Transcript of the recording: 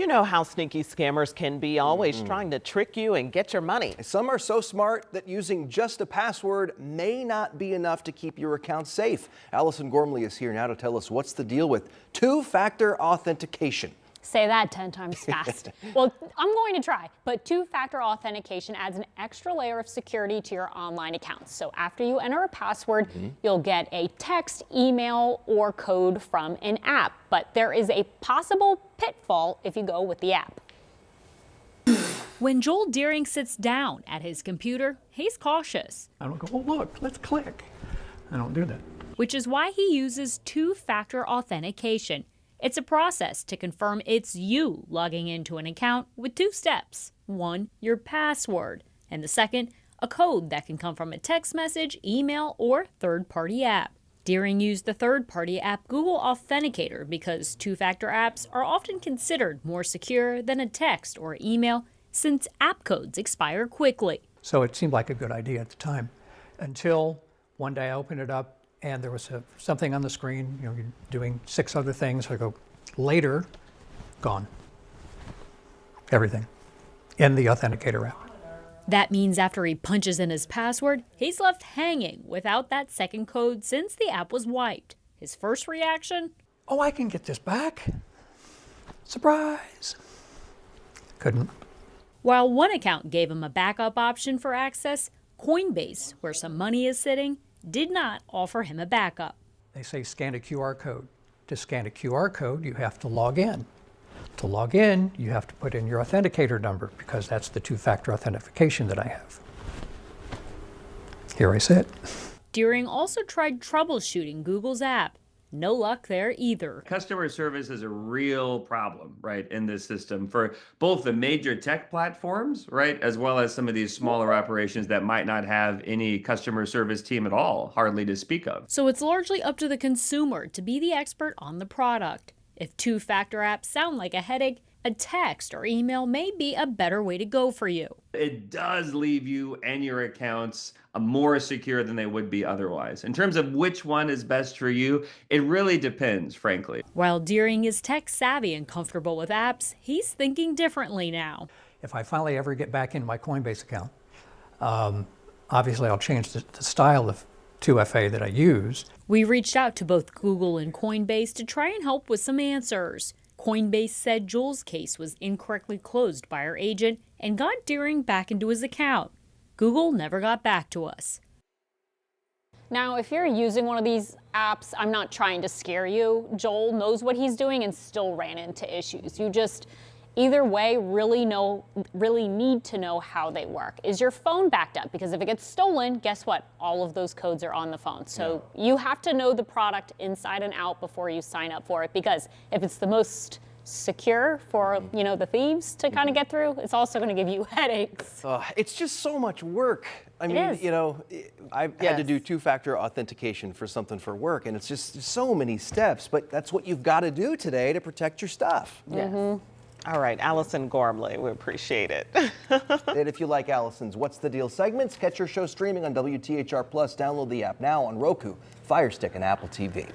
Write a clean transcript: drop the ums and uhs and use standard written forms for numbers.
You know how sneaky scammers can be, always trying to trick you and get your money. Some are so smart that using just a password may not be enough to keep your account safe. Allison Gormley is here now to tell us what's the deal with two-factor authentication. Say that 10 times fast. Well, I'm going to try, but two-factor authentication adds an extra layer of security to your online accounts. So after you enter a password, you'll get a text, email, or code from an app. But there is a possible pitfall if you go with the app. When Joel Deering sits down at his computer, he's cautious. I don't go, oh, look, let's click. I don't do that. Which is why he uses two-factor authentication. It's a process to confirm it's you logging into an account with two steps. One, your password, and the second, a code that can come from a text message, email, or third-party app. Deering used the third-party app Google Authenticator because two-factor apps are often considered more secure than a text or email since app codes expire quickly. So it seemed like a good idea at the time until one day I opened it up and there was something on the screen, you're doing 6 other things. I go, later, gone. Everything in the Authenticator app. That means after he punches in his password, he's left hanging without that second code since the app was wiped. His first reaction? Oh, I can get this back. Surprise. Couldn't. While one account gave him a backup option for access, Coinbase, where some money is sitting, did not offer him a backup. They say scan a QR code. To scan a QR code, you have to log in. To log in, you have to put in your authenticator number because that's the two-factor authentication that I have. Here I sit. Deering also tried troubleshooting Google's app. No luck there either. Customer service is a real problem, right, in this system for both the major tech platforms, right, as well as some of these smaller operations that might not have any customer service team at all, hardly to speak of. So it's largely up to the consumer to be the expert on the product. If two-factor apps sound like a headache, a text or email may be a better way to go for you. It does leave you and your accounts more secure than they would be otherwise. In terms of which one is best for you, it really depends, frankly. While Deering is tech savvy and comfortable with apps, he's thinking differently now. If I finally ever get back into my Coinbase account, obviously I'll change the style of 2FA that I use. We reached out to both Google and Coinbase to try and help with some answers. Coinbase said Joel's case was incorrectly closed by our agent and got Deering back into his account. Google never got back to us. Now, if you're using one of these apps, I'm not trying to scare you. Joel knows what he's doing and still ran into issues. You just, either way, really need to know how they work. Is your phone backed up? Because if it gets stolen, guess what? All of those codes are on the phone. So you have to know the product inside and out before you sign up for it. Because if it's the most secure for the thieves to kind of get through, it's also going to give you headaches. It's just so much work. I mean, I've had to do two-factor authentication for something for work, and it's just so many steps, but that's what you've got to do today to protect your stuff. All right, Allison Gormley, we appreciate it. And if you like Allison's What's the Deal segments, catch your show streaming on WTHR Plus. Download the app now on Roku, Fire Stick, and Apple TV.